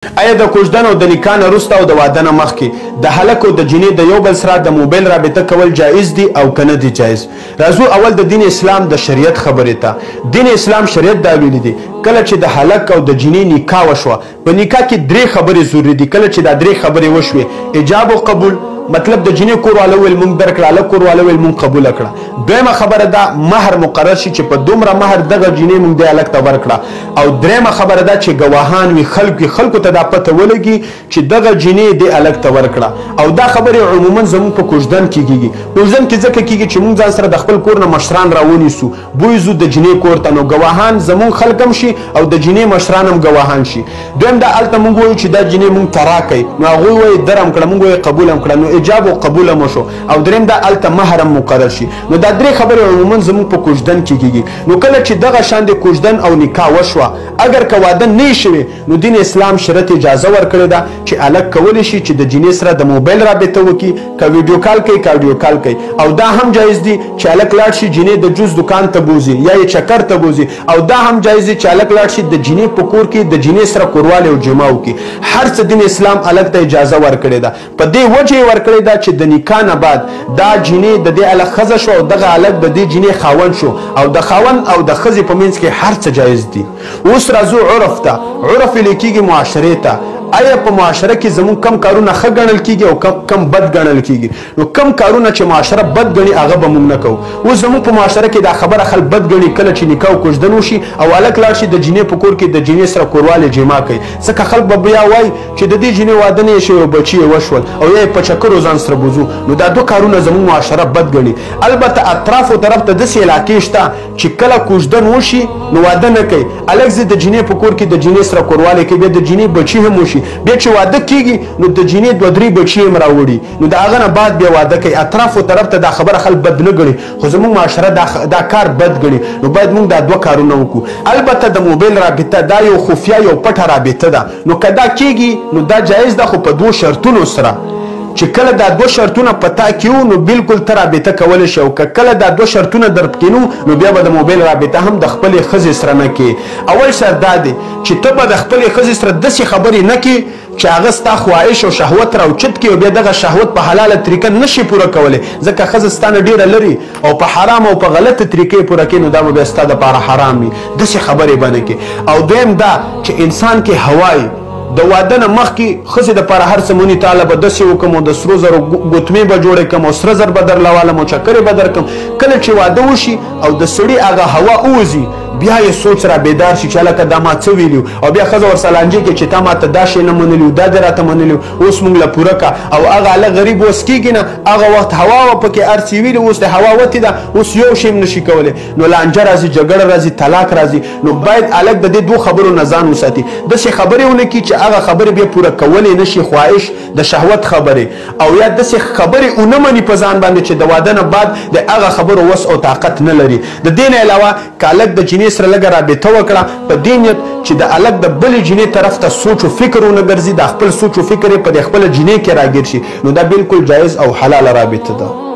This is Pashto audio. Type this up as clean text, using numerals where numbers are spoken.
آیا د کوژدن او د نکاح نه وروسته او د واده نه مخکې د هلک او د جینۍ د یو بل سره د موبایل رابطه کول جایز دي او که نه دي جایز؟ راځو اول د دین اسلام د شریعت خبرې ته. دین اسلام شریعت دا ویلي دي کله چې د هلک او د جینۍ نکاح وشوه په نکاح کې درې خبرې ضروري دي. کله چې دا درې خبرې وشوې ایجاب او قبول، مطلب د جینۍ کور والا ویل مونږ درکړه، هلک کور والا ویل مونږ قبوله کړه. دویمه خبره ده مهر مقرر شي چې په دومره مهر دغه جینۍ مونږ د هلک ته ورکړه. او دریمه خبره ده چې ګواهان وي، خلکو ته دا پته ولګي چې دغه جینۍ د هلک ته ورکړه. او دا خبرې عموما زموږ په کوژدن کې کیږي. کوژدن کې ځکه کیږي چې مونږ ځان سره د خپل کور نه مشران راونیسو، بوځو د جینۍ کور ته، نو ګواهان زموږ خلک هم شي او د جینۍ مشران هم ګواهان شي. دویم دا هلته مونږ وایو چې دا جینۍ مونږ ته راکئ، نو هغوی وایي درم کړه، مونږ وایو قبول هم کړه، نو ایجاب او قبول هم وشو. او دریم دا هلته مهر هم مقرر شي. نو دا درې خبرې عموما زموږ په کوژدن کې کیږي. نو کله چې دغه شان د کوژدن او نکاح وشوه، اگر که واده نه شوی، نو دین اسلام شریعت اجازه ورکړې ده چې هلک کولی شي چې د جینۍ سره د موبایل رابطه وکړي، که ویډیو کال کوي که اډیو کال کوي. او دا هم جایز دي چې هلک لاړ شي جینۍ د جوس دکان ته بوځي یا یې چکر ته بوځي. او دا هم جایز دي چې هلک لاړ شي د جینۍ په کور کې د جینۍ سره کوروالی او جما وکړي. هر څه دین اسلام هلک ته اجازه ورکړې ده. په دې وجه یې ورکړې ده چې د نکاح نه بعد دا جینۍ د دې هلک ښځه شو او دغه هلک د دې جینۍ خاوند شو، او د خاوند او د ښځې په منځ کې هر څه جایز دي. اوس راځو عرف ته. عرف ویل کېږي معاشرې ته. آیا په معاشره کې زموږ کم کارونه ښه ګڼل کېږي او کم بد ګڼل کېږي؟ نو کم کارونه چې معاشره بد ګڼي هغه به موږ نه کوو. اوس زموږ په معاشره کې دا خبره خلک بد ګڼي کله چې نکاح او کوژدن وشي او هلک لاړ شي د جینۍ په کور کې د جینۍ سره کوروالی جما کوي. ځکه خلک به بیا وایي چې د دې جینۍ واده نه یې شوی او بچي یې وشول او یا یې په چکرو ځان سره بوځو. نو دا دوه کارونه زموږ معاشره بد ګڼي. البته اطرافو طرف ته داسې علاقې شته چې کله کوژدن وشي نو واده نه کوي، هلک ځي د جینۍ په کور کې د جینۍ سره کوروالی کوي، بیا د جینۍ بچي هم وشي، بیا چې واده کیږي نو د جینۍ دوه درې بچي هم راوړي، نو د هغه نه بعد بیا واده کوي. اطرافو طرف ته دا خبره خلک بد نه ګڼي، خو زموږ معاشره دا کار بد ګڼي. نو باید موږ دا دوه کارونه وکړو. البته د موبایل رابطه دا یو خفیه یو پټه رابطه ده، نو که دا کیږي نو دا جایز ده، خو په دوه شرطونو سره. چې کله دا دوه شرطونه پتا کیو نو بالکل ته رابطه کولی شي، او که کله دا دوه شرطونه در پکې نو نو بیا به د موبایل رابطه هم د خپلې ښځې سره نه کوې. اول شرط دا دی چې ته به د خپلې ښځې سره داسې خبرې نه کوې چې هغه ستا خواهش او شهوت راوچت کړي او بیا دغه شهوت په حلاله طریقه نشي پوره کولی، ځکه ښځه ستا نه ډېره لري او په حرام او په غلطه طریقې یې پوره کوي، نو دا به بیا ستا دپاره حرام وي. داسې خبرې به نه کوې. او دویم دا چې انسان کې هوای د واده نه مخکې ښځې دپاره هر څه مني تعالی به داسې وکړم او د سرو زرو ګوتمې به جوړې کړم او سره زر به درلوالم او چکرې به درکړم. کله چې واده وشي او د سړي هغه هوا ووځي بیا یې سوچ را بیدار شي چې هلکه دا ما څه ویلي او بیا ښځه ورسره لانجې کوي چې تا ما ته دا شی نه منلي دا دې راته منلي اوس موږ له پوره کړه. او هغه هلک غریب اوس کېږي نه، هغه وخت هوا وه پکې هر څه ویلي، اوس د هوا وتې ده، اوس یو شی هم نشي کولی، نو لانجه راځي، جګړه راځي، طلاق راځي. نو باید هلک د دې دوه خبرو نه ځان وساتي. داسې خبرې ونه کړي چې هغه خبرې بیا پوره کولی نشي، خواهش د شهوت خبرې، او یا داسې خبرې ونه مني په ځان باندې چې د واده نه بعد د هغه خبرو وس او طاقت نه لري. د دې نه علاوه که هلک د جینۍ سره لږه رابطه وکړه په دې نیت چې د هلک د بلې جینۍ طرف ته سوچ و فکر ونه ګرځي، د خپل سوچ و فکر یې په د خپله جینۍ کې راګیر شي، نو دا بالکل جایز او حلاله رابطه ده.